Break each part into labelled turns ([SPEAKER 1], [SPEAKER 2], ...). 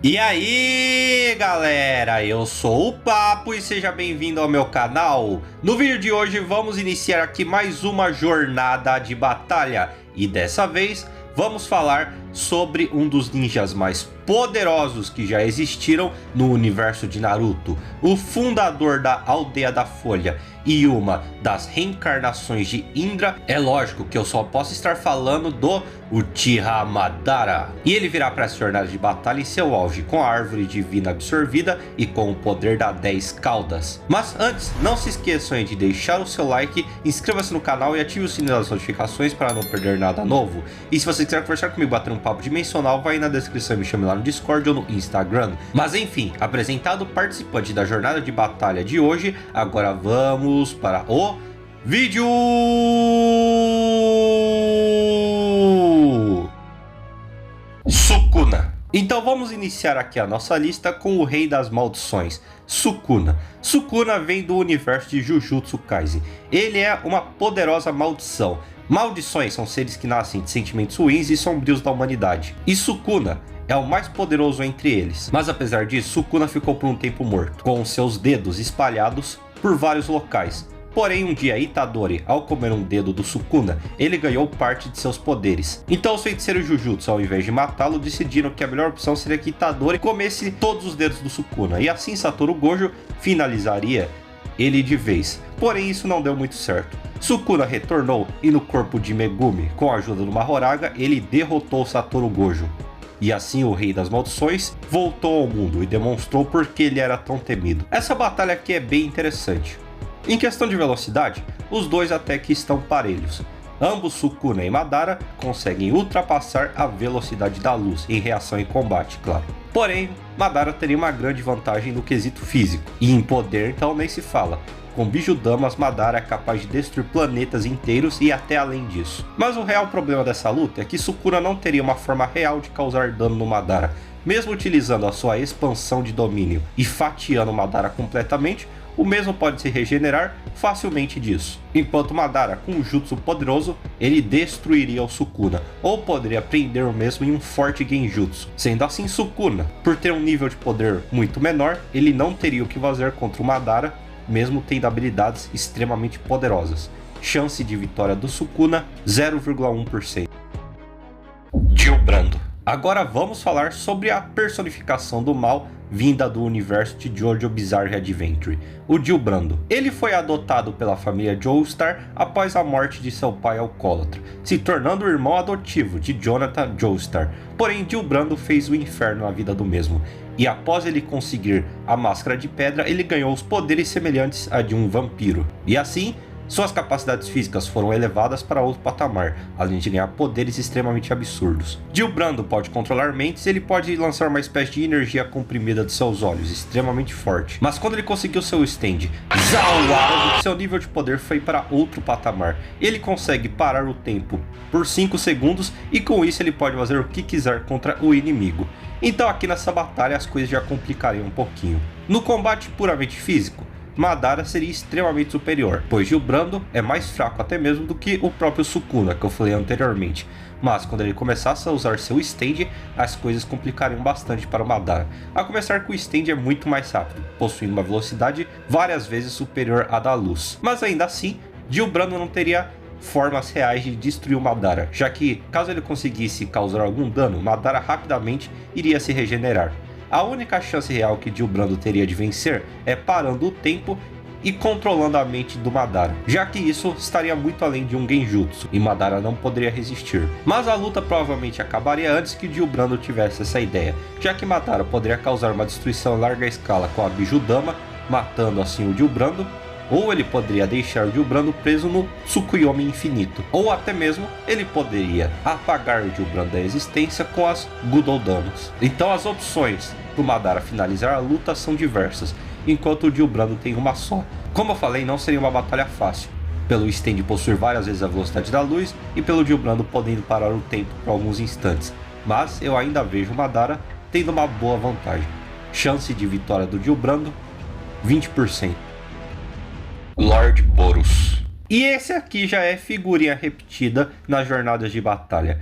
[SPEAKER 1] E aí galera, eu sou o Papo e seja bem-vindo ao meu canal. No vídeo de hoje vamos iniciar aqui mais uma jornada de batalha e dessa vez vamos falar sobre um dos ninjas mais poderosos que já existiram no universo de Naruto, o fundador da Aldeia da Folha e uma das reencarnações de Indra. É lógico que eu só posso estar falando do Uchiha Madara. E ele virá para essa jornada de batalha em seu auge, com a árvore divina absorvida e com o poder da 10 caudas. Mas antes, não se esqueçam de deixar o seu like, inscreva-se no canal e ative o sininho das notificações para não perder nada novo. E se você quiser conversar comigo, bater um papo dimensional, vai aí na descrição e me chame lá no Discord ou no Instagram. Mas enfim, apresentado o participante da jornada de batalha de hoje, agora vamos para o vídeo! Sukuna. Então vamos iniciar aqui a nossa lista com o rei das maldições, Sukuna. Sukuna vem do universo de Jujutsu Kaisen. Ele é uma poderosa maldição. Maldições são seres que nascem de sentimentos ruins e sombrios da humanidade. E Sukuna é o mais poderoso entre eles. Mas apesar disso, Sukuna ficou por um tempo morto, com seus dedos espalhados por vários locais. Porém, um dia Itadori, ao comer um dedo do Sukuna, ele ganhou parte de seus poderes. Então os feiticeiros Jujutsu, ao invés de matá-lo, decidiram que a melhor opção seria que Itadori comesse todos os dedos do Sukuna. E assim Satoru Gojo finalizaria ele de vez. Porém, isso não deu muito certo. Sukuna retornou e no corpo de Megumi, com a ajuda do Mahoraga, ele derrotou Satoru Gojo. E assim o Rei das Maldições voltou ao mundo e demonstrou por que ele era tão temido. Essa batalha aqui é bem interessante. Em questão de velocidade, os dois até que estão parelhos. Ambos, Sukuna e Madara, conseguem ultrapassar a velocidade da luz em reação em combate, claro. Porém, Madara teria uma grande vantagem no quesito físico, e em poder então nem se fala. Com Bijudamas, Madara é capaz de destruir planetas inteiros e até além disso. Mas o real problema dessa luta é que Sukuna não teria uma forma real de causar dano no Madara. Mesmo utilizando a sua expansão de domínio e fatiando Madara completamente, o mesmo pode se regenerar facilmente disso. Enquanto Madara, com um jutsu poderoso, ele destruiria o Sukuna, ou poderia prender o mesmo em um forte genjutsu. Sendo assim, Sukuna, por ter um nível de poder muito menor, ele não teria o que fazer contra o Madara, mesmo tendo habilidades extremamente poderosas. Chance de vitória do Sukuna, 0,1%. Gilbrando. Agora vamos falar sobre a personificação do mal vinda do universo de Jojo Bizarre Adventure, o Gilbrando. Ele foi adotado pela família Joestar após a morte de seu pai alcoólatra, se tornando o irmão adotivo de Jonathan Joestar. Porém, Gilbrando fez o inferno na vida do mesmo, e após ele conseguir a Máscara de Pedra, ele ganhou os poderes semelhantes a de um vampiro. E assim, suas capacidades físicas foram elevadas para outro patamar, além de ganhar poderes extremamente absurdos. Gilbrando pode controlar mentes e ele pode lançar uma espécie de energia comprimida de seus olhos, extremamente forte. Mas quando ele conseguiu seu stand, seu nível de poder foi para outro patamar. Ele consegue parar o tempo por 5 segundos e com isso ele pode fazer o que quiser contra o inimigo. Então aqui nessa batalha as coisas já complicariam um pouquinho. No combate puramente físico, Madara seria extremamente superior, pois Gilbrando é mais fraco até mesmo do que o próprio Sukuna, que eu falei anteriormente. Mas quando ele começasse a usar seu stand, as coisas complicariam bastante para o Madara. A começar que o stand é muito mais rápido, possuindo uma velocidade várias vezes superior à da luz. Mas ainda assim, Gilbrando não teria formas reais de destruir o Madara, já que caso ele conseguisse causar algum dano, Madara rapidamente iria se regenerar. A única chance real que Gilbrando teria de vencer é parando o tempo e controlando a mente do Madara, já que isso estaria muito além de um genjutsu e Madara não poderia resistir. Mas a luta provavelmente acabaria antes que Gilbrando tivesse essa ideia, já que Madara poderia causar uma destruição em larga escala com a Bijudama, matando assim o Gilbrando, ou ele poderia deixar o Gilbrando preso no Tsukuyomi infinito, ou até mesmo ele poderia apagar o Gilbrando da existência com as Gudoudamas. Então as opções para o Madara finalizar a luta são diversas, enquanto o Gilbrando tem uma só. Como eu falei, não seria uma batalha fácil, pelo stand possuir várias vezes a velocidade da luz e pelo Gilbrando podendo parar o tempo por alguns instantes, mas eu ainda vejo o Madara tendo uma boa vantagem. Chance de vitória do Gilbrando, 20%. Lord Boros. E esse aqui já é figurinha repetida nas jornadas de batalha.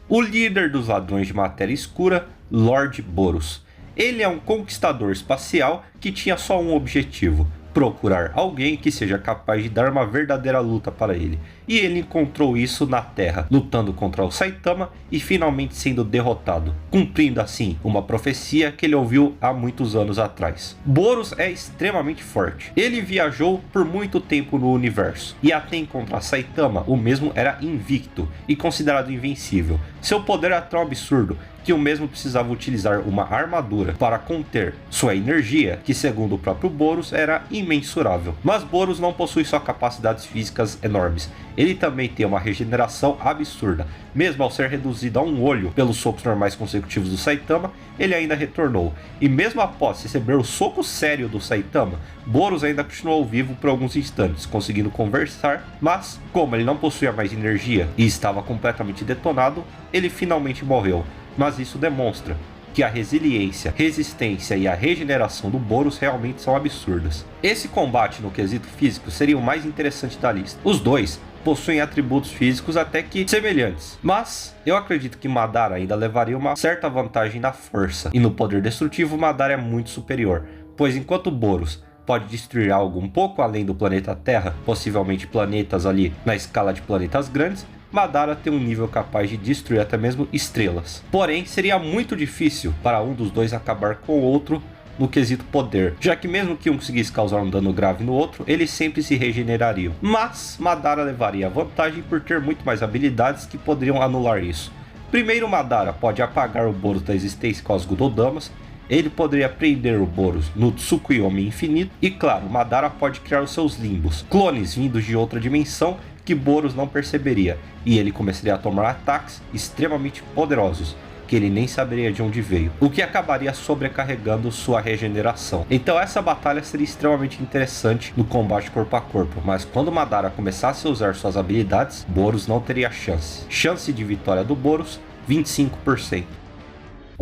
[SPEAKER 1] O líder dos ladrões de matéria escura, Lord Boros. Ele é um conquistador espacial que tinha só um objetivo: procurar alguém que seja capaz de dar uma verdadeira luta para ele. E ele encontrou isso na Terra, lutando contra o Saitama e finalmente sendo derrotado, cumprindo assim uma profecia que ele ouviu há muitos anos atrás. Boros é extremamente forte. Ele viajou por muito tempo no universo, e até encontrar Saitama, o mesmo era invicto e considerado invencível. Seu poder era tão absurdo que o mesmo precisava utilizar uma armadura para conter sua energia, que segundo o próprio Boros era imensurável. Mas Boros não possui só capacidades físicas enormes, ele também tem uma regeneração absurda. Mesmo ao ser reduzido a um olho pelos socos normais consecutivos do Saitama, ele ainda retornou. E mesmo após receber o soco sério do Saitama, Boros ainda continuou vivo por alguns instantes, conseguindo conversar, mas como ele não possuía mais energia e estava completamente detonado, ele finalmente morreu. Mas isso demonstra que a resiliência, resistência e a regeneração do Boros realmente são absurdas. Esse combate no quesito físico seria o mais interessante da lista. Os dois possuem atributos físicos até que semelhantes, mas eu acredito que Madara ainda levaria uma certa vantagem na força, e no poder destrutivo Madara é muito superior, pois enquanto Boros pode destruir algo um pouco além do planeta Terra, possivelmente planetas ali na escala de planetas grandes, Madara tem um nível capaz de destruir até mesmo estrelas. Porém, seria muito difícil para um dos dois acabar com o outro no quesito poder, já que mesmo que um conseguisse causar um dano grave no outro, eles sempre se regenerariam. Mas Madara levaria a vantagem por ter muito mais habilidades que poderiam anular isso. Primeiro, Madara pode apagar o Boros da existência com as Gudodamas, ele poderia prender o Boros no Tsukuyomi infinito, e claro, Madara pode criar os seus limbos, clones vindos de outra dimensão que Boros não perceberia, e ele começaria a tomar ataques extremamente poderosos, que ele nem saberia de onde veio, o que acabaria sobrecarregando sua regeneração. Então essa batalha seria extremamente interessante no combate corpo a corpo, mas quando Madara começasse a usar suas habilidades, Boros não teria chance. Chance de vitória do Boros, 25%.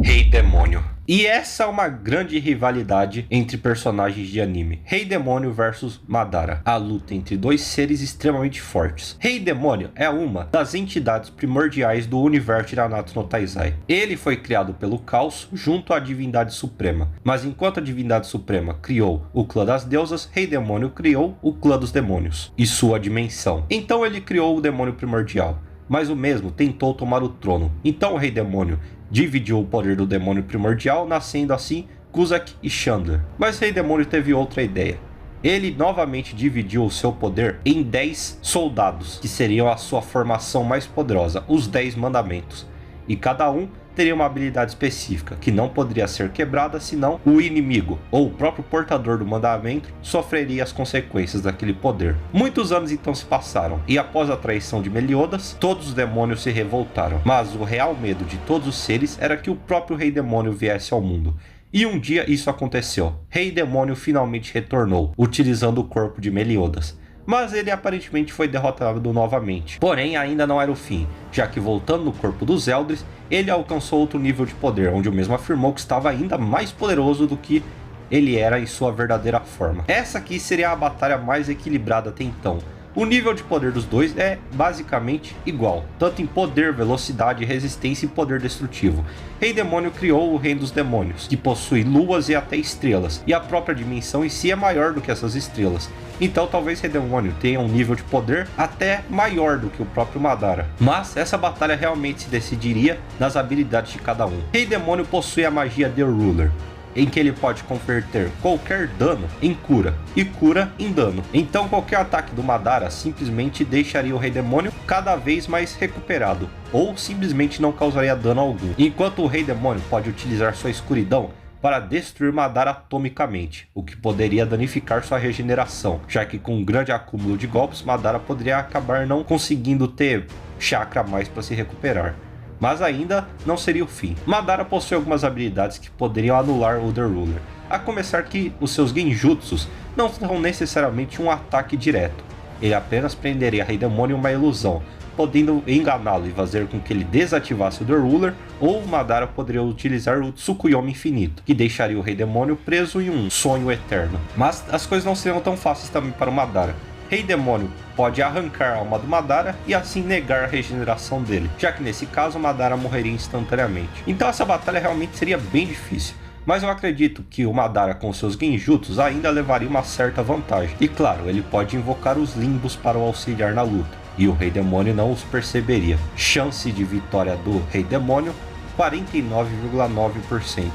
[SPEAKER 1] Rei Demônio. E essa é uma grande rivalidade entre personagens de anime. Rei Demônio versus Madara. A luta entre dois seres extremamente fortes. Rei Demônio é uma das entidades primordiais do universo de Nanatsu no Taizai. Ele foi criado pelo Caos junto à Divindade Suprema. Mas enquanto a Divindade Suprema criou o Clã das Deusas, Rei Demônio criou o Clã dos Demônios e sua dimensão. Então ele criou o Demônio Primordial, mas o mesmo tentou tomar o trono. Então o Rei Demônio dividiu o poder do Demônio Primordial, nascendo assim Kuzak e Chandler. Mas Rei Demônio teve outra ideia. Ele novamente dividiu o seu poder em 10 soldados, que seriam a sua formação mais poderosa, os 10 mandamentos. E cada um teria uma habilidade específica, que não poderia ser quebrada, senão o inimigo, ou o próprio portador do mandamento, sofreria as consequências daquele poder. Muitos anos então se passaram, e após a traição de Meliodas, todos os demônios se revoltaram. Mas o real medo de todos os seres era que o próprio Rei Demônio viesse ao mundo. E um dia isso aconteceu. Rei Demônio finalmente retornou, utilizando o corpo de Meliodas. Mas ele aparentemente foi derrotado novamente. Porém, ainda não era o fim, já que voltando no corpo dos Eldris, ele alcançou outro nível de poder, onde o mesmo afirmou que estava ainda mais poderoso do que ele era em sua verdadeira forma. Essa aqui seria a batalha mais equilibrada até então. O nível de poder dos dois é basicamente igual, tanto em poder, velocidade, resistência e poder destrutivo. Rei Demônio criou o Reino dos Demônios, que possui luas e até estrelas, e a própria dimensão em si é maior do que essas estrelas. Então talvez Rei Demônio tenha um nível de poder até maior do que o próprio Madara. Mas essa batalha realmente se decidiria nas habilidades de cada um. Rei Demônio possui a magia The Ruler, em que ele pode converter qualquer dano em cura, e cura em dano. Então qualquer ataque do Madara simplesmente deixaria o Rei Demônio cada vez mais recuperado, ou simplesmente não causaria dano algum. Enquanto o Rei Demônio pode utilizar sua escuridão para destruir Madara atomicamente, o que poderia danificar sua regeneração, já que com um grande acúmulo de golpes, Madara poderia acabar não conseguindo ter chakra a mais para se recuperar. Mas ainda não seria o fim. Madara possui algumas habilidades que poderiam anular o The Ruler, a começar que os seus genjutsus não são necessariamente um ataque direto. Ele apenas prenderia Rei Demônio em uma ilusão, podendo enganá-lo e fazer com que ele desativasse o The Ruler, ou Madara poderia utilizar o Tsukuyomi infinito, que deixaria o Rei Demônio preso em um sonho eterno. Mas as coisas não seriam tão fáceis também para o Madara. Rei Demônio pode arrancar a alma do Madara e assim negar a regeneração dele, já que nesse caso Madara morreria instantaneamente. Então essa batalha realmente seria bem difícil, mas eu acredito que o Madara com seus genjutsus ainda levaria uma certa vantagem. E claro, ele pode invocar os limbos para o auxiliar na luta, e o Rei Demônio não os perceberia. Chance de vitória do Rei Demônio, 49,9%.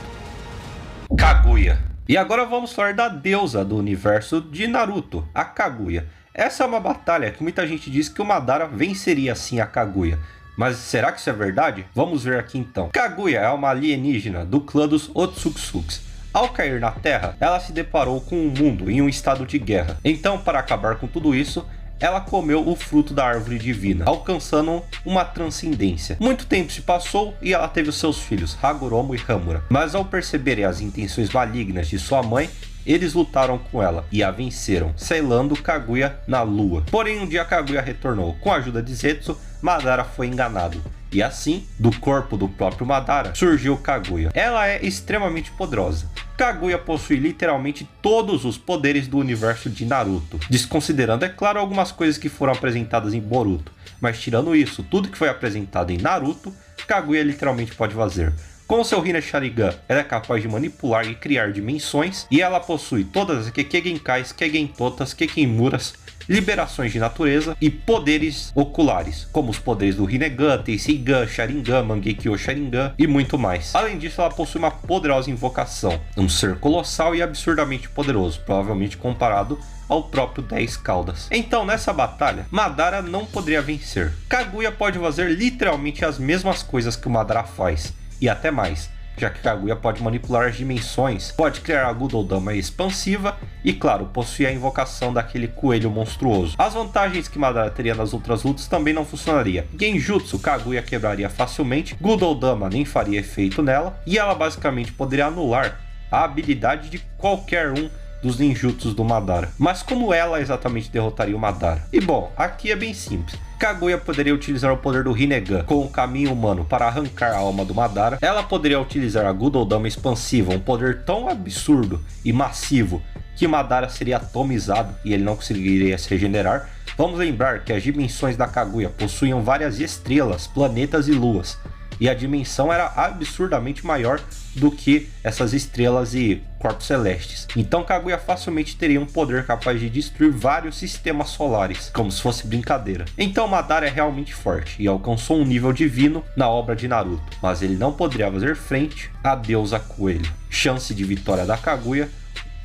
[SPEAKER 1] Kaguya. E agora vamos falar da deusa do universo de Naruto, a Kaguya. Essa é uma batalha que muita gente diz que o Madara venceria sim a Kaguya. Mas será que isso é verdade? Vamos ver aqui então. Kaguya é uma alienígena do clã dos Otsutsuki. Ao cair na Terra, ela se deparou com um mundo em um estado de guerra. Então, para acabar com tudo isso, ela comeu o fruto da árvore divina, alcançando uma transcendência. Muito tempo se passou e ela teve os seus filhos, Hagoromo e Hamura. Mas ao perceberem as intenções malignas de sua mãe, eles lutaram com ela e a venceram, selando Kaguya na lua. Porém, um dia Kaguya retornou. Com a ajuda de Zetsu, Madara foi enganado. E assim, do corpo do próprio Madara, surgiu Kaguya. Ela é extremamente poderosa. Kaguya possui literalmente todos os poderes do universo de Naruto. Desconsiderando, é claro, algumas coisas que foram apresentadas em Boruto. Mas tirando isso, tudo que foi apresentado em Naruto, Kaguya literalmente pode fazer. Com seu Hina Sharingan, ela é capaz de manipular e criar dimensões, e ela possui todas as Kekkei-Genkais, Kegen-Totas, Kekkei-Muras, liberações de natureza e poderes oculares, como os poderes do Rinnegan, Tenseigan, Sharingan, Mangekyo Sharingan e muito mais. Além disso, ela possui uma poderosa invocação, um ser colossal e absurdamente poderoso, provavelmente comparado ao próprio 10 Caudas. Então, nessa batalha, Madara não poderia vencer. Kaguya pode fazer literalmente as mesmas coisas que o Madara faz, e até mais, já que Kaguya pode manipular as dimensões, pode criar a Gudoldama expansiva e, claro, possui a invocação daquele coelho monstruoso. As vantagens que Madara teria nas outras lutas também não funcionaria. Genjutsu, Kaguya quebraria facilmente, Gudoldama nem faria efeito nela, e ela basicamente poderia anular a habilidade de qualquer um dos ninjutsus do Madara. Mas como ela exatamente derrotaria o Madara? E bom, aqui é bem simples. Kaguya poderia utilizar o poder do Rinnegan com o caminho humano para arrancar a alma do Madara. Ela poderia utilizar a Gudoldama expansiva, um poder tão absurdo e massivo que Madara seria atomizado e ele não conseguiria se regenerar. Vamos lembrar que as dimensões da Kaguya possuíam várias estrelas, planetas e luas, e a dimensão era absurdamente maior do que essas estrelas e corpos celestes. Então Kaguya facilmente teria um poder capaz de destruir vários sistemas solares, como se fosse brincadeira. Então Madara é realmente forte e alcançou um nível divino na obra de Naruto, mas ele não poderia fazer frente à deusa Coelho. Chance de vitória da Kaguya,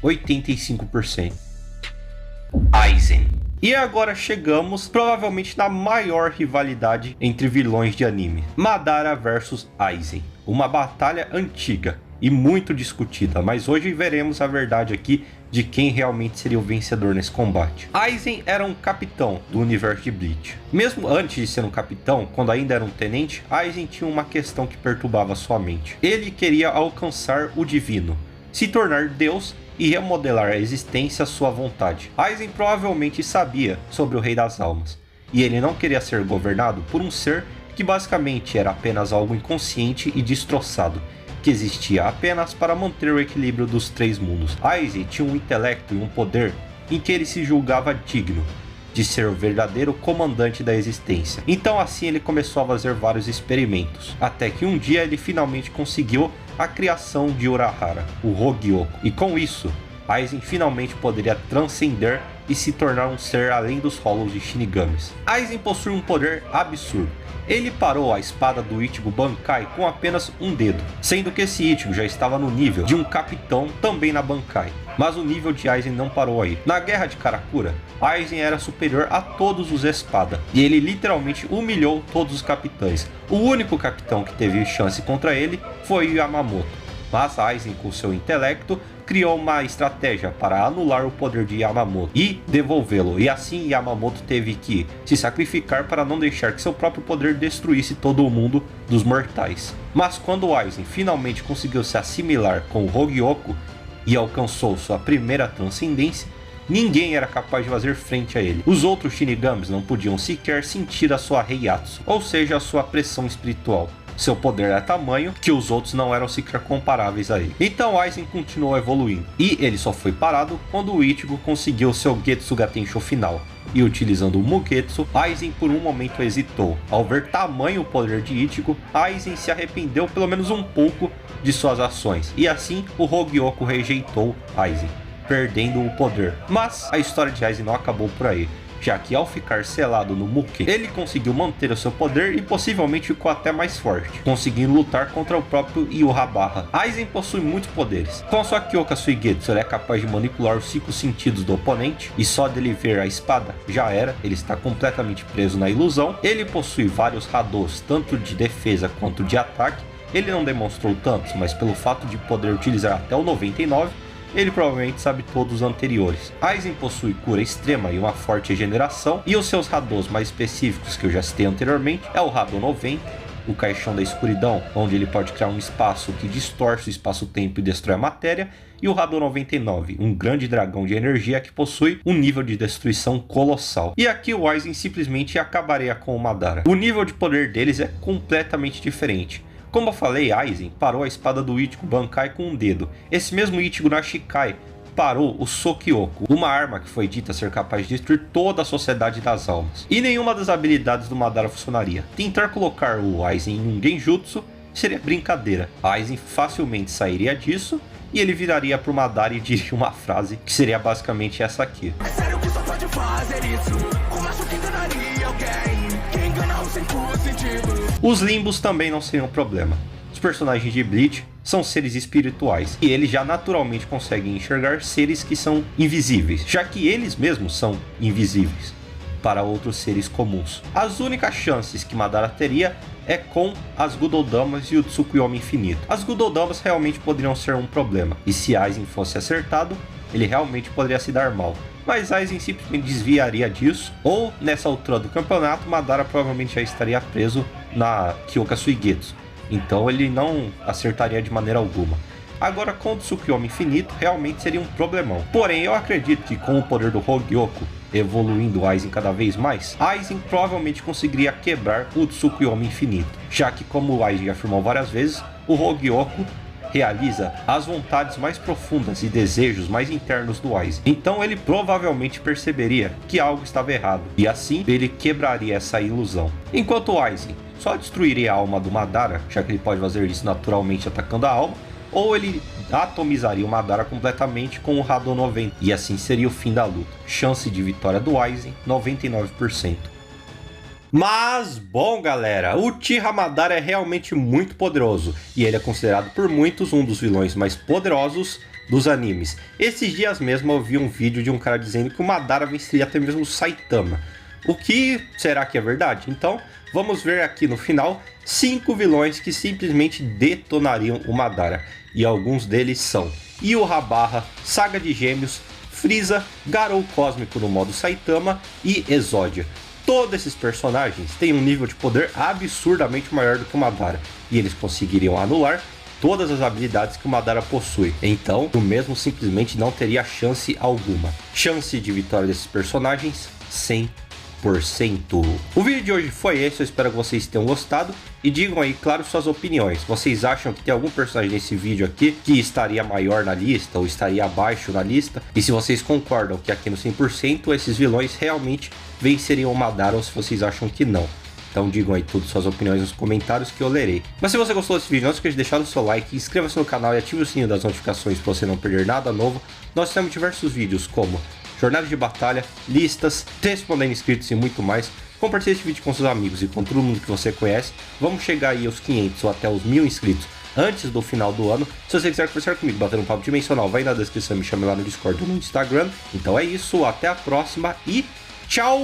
[SPEAKER 1] 85%. Aizen. E agora chegamos provavelmente na maior rivalidade entre vilões de anime, Madara versus Aizen. Uma batalha antiga e muito discutida, mas hoje veremos a verdade aqui de quem realmente seria o vencedor nesse combate. Aizen era um capitão do universo de Bleach. Mesmo antes de ser um capitão, quando ainda era um tenente, Aizen tinha uma questão que perturbava sua mente. Ele queria alcançar o divino, se tornar Deus e remodelar a existência à sua vontade. Aizen provavelmente sabia sobre o Rei das Almas, e ele não queria ser governado por um ser que basicamente era apenas algo inconsciente e destroçado, que existia apenas para manter o equilíbrio dos três mundos. Aizen tinha um intelecto e um poder em que ele se julgava digno de ser o verdadeiro comandante da existência. Então assim ele começou a fazer vários experimentos, até que um dia ele finalmente conseguiu a criação de Urahara, o Hogyoku, e com isso, Aizen finalmente poderia transcender e se tornar um ser além dos rolos de Shinigamis. Aizen possui um poder absurdo. Ele parou a espada do Ichigo Bankai com apenas um dedo, sendo que esse Ichigo já estava no nível de um capitão também na Bankai. Mas o nível de Aizen não parou aí. Na guerra de Karakura, Aizen era superior a todos os espada, e ele literalmente humilhou todos os capitães. O único capitão que teve chance contra ele foi Yamamoto, mas Aizen, com seu intelecto, criou uma estratégia para anular o poder de Yamamoto e devolvê-lo, e assim Yamamoto teve que se sacrificar para não deixar que seu próprio poder destruísse todo o mundo dos mortais. Mas quando Aizen finalmente conseguiu se assimilar com o Hogyoku e alcançou sua primeira transcendência, ninguém era capaz de fazer frente a ele. Os outros Shinigamis não podiam sequer sentir a sua Heiatsu, ou seja, a sua pressão espiritual. Seu poder era tamanho que os outros não eram sequer comparáveis a ele. Então Aizen continuou evoluindo, e ele só foi parado quando o Ichigo conseguiu seu Getsuga Tensho final. E utilizando o Mugetsu, Aizen por um momento hesitou. Ao ver tamanho o poder de Ichigo, Aizen se arrependeu pelo menos um pouco de suas ações, e assim o Rogue Yoko rejeitou Aizen, perdendo o poder. Mas a história de Aizen não acabou por aí, já que ao ficar selado no Mugen, ele conseguiu manter o seu poder e possivelmente ficou até mais forte, conseguindo lutar contra o próprio Yhwach. Aizen possui muitos poderes. Com a sua Kyoka Suigetsu, ele é capaz de manipular os 5 sentidos do oponente, e só dele ver a espada, já era, ele está completamente preso na ilusão. Ele possui vários Hados, tanto de defesa quanto de ataque. Ele não demonstrou tantos, mas pelo fato de poder utilizar até o 99, ele provavelmente sabe todos os anteriores. Aizen possui cura extrema e uma forte regeneração, e os seus Hados mais específicos que eu já citei anteriormente é o Hado 90, o Caixão da Escuridão, onde ele pode criar um espaço que distorce o espaço-tempo e destrói a matéria, e o Hado 99, um grande dragão de energia que possui um nível de destruição colossal. E aqui o Aizen simplesmente acabaria com o Madara. O nível de poder deles é completamente diferente. Como eu falei, Aizen parou a espada do Ichigo Bankai com um dedo. Esse mesmo Ichigo na Shikai parou o Sokyoku, uma arma que foi dita ser capaz de destruir toda a sociedade das almas. E nenhuma das habilidades do Madara funcionaria. Tentar colocar o Aizen em um Genjutsu seria brincadeira. Aizen facilmente sairia disso e ele viraria pro Madara e diria uma frase que seria basicamente essa aqui: "É sério que só pode fazer isso? Como acho que enganaria alguém? Quem engana o sem sentido?" Os limbos também não seriam um problema. Os personagens de Bleach são seres espirituais, e eles já naturalmente conseguem enxergar seres que são invisíveis, já que eles mesmos são invisíveis para outros seres comuns. As únicas chances que Madara teria é com as Gudodamas e o Tsukuyomi Infinito. As Gudodamas realmente poderiam ser um problema, e se Aizen fosse acertado, ele realmente poderia se dar mal. Mas Aizen simplesmente desviaria disso, ou nessa altura do campeonato, Madara provavelmente já estaria preso na Kyoka Suigetsu, então ele não acertaria de maneira alguma. Agora com o Tsukuyomi Infinito realmente seria um problemão. Porém eu acredito que com o poder do Rogue Yoko evoluindo Aizen cada vez mais, Aizen provavelmente conseguiria quebrar o Tsukuyomi Infinito, já que, como o Aizen afirmou várias vezes, o Rogue Yoko realiza as vontades mais profundas e desejos mais internos do Aizen. Então ele provavelmente perceberia que algo estava errado, e assim ele quebraria essa ilusão. Enquanto o Aizen só destruiria a alma do Madara, já que ele pode fazer isso naturalmente atacando a alma, ou ele atomizaria o Madara completamente com o Hado 90, e assim seria o fim da luta. Chance de vitória do Aizen, 99%. Mas, bom galera, o Uchiha Madara é realmente muito poderoso, e ele é considerado por muitos um dos vilões mais poderosos dos animes. Esses dias mesmo eu vi um vídeo de um cara dizendo que o Madara venceria até mesmo o Saitama. O que será que é verdade? Então, vamos ver aqui no final 5 vilões que simplesmente detonariam o Madara. E alguns deles são Yhwach, Saga de Gêmeos, Frieza, Garou Cósmico no modo Saitama e Exodia. Todos esses personagens têm um nível de poder absurdamente maior do que o Madara, e eles conseguiriam anular todas as habilidades que o Madara possui. Então, o mesmo simplesmente não teria chance alguma. Chance de vitória desses personagens, 100%. O vídeo de hoje foi esse, eu espero que vocês tenham gostado. E digam aí, claro, suas opiniões. Vocês acham que tem algum personagem nesse vídeo aqui que estaria maior na lista ou estaria abaixo na lista? E se vocês concordam que aqui no 100% esses vilões realmente venceriam o Madara, ou se vocês acham que não. Então digam aí tudo, suas opiniões nos comentários que eu lerei. Mas se você gostou desse vídeo, não esqueça de deixar o seu like, inscreva-se no canal e ative o sininho das notificações para você não perder nada novo. Nós temos diversos vídeos como jornadas de batalha, listas, respondendo inscritos e muito mais. Compartilhe esse vídeo com seus amigos e com todo mundo que você conhece. Vamos chegar aí aos 500 ou até os 1000 inscritos antes do final do ano. Se você quiser conversar comigo, bater um papo dimensional, vai na descrição, me chame lá no Discord ou no Instagram. Então é isso, até a próxima e tchau!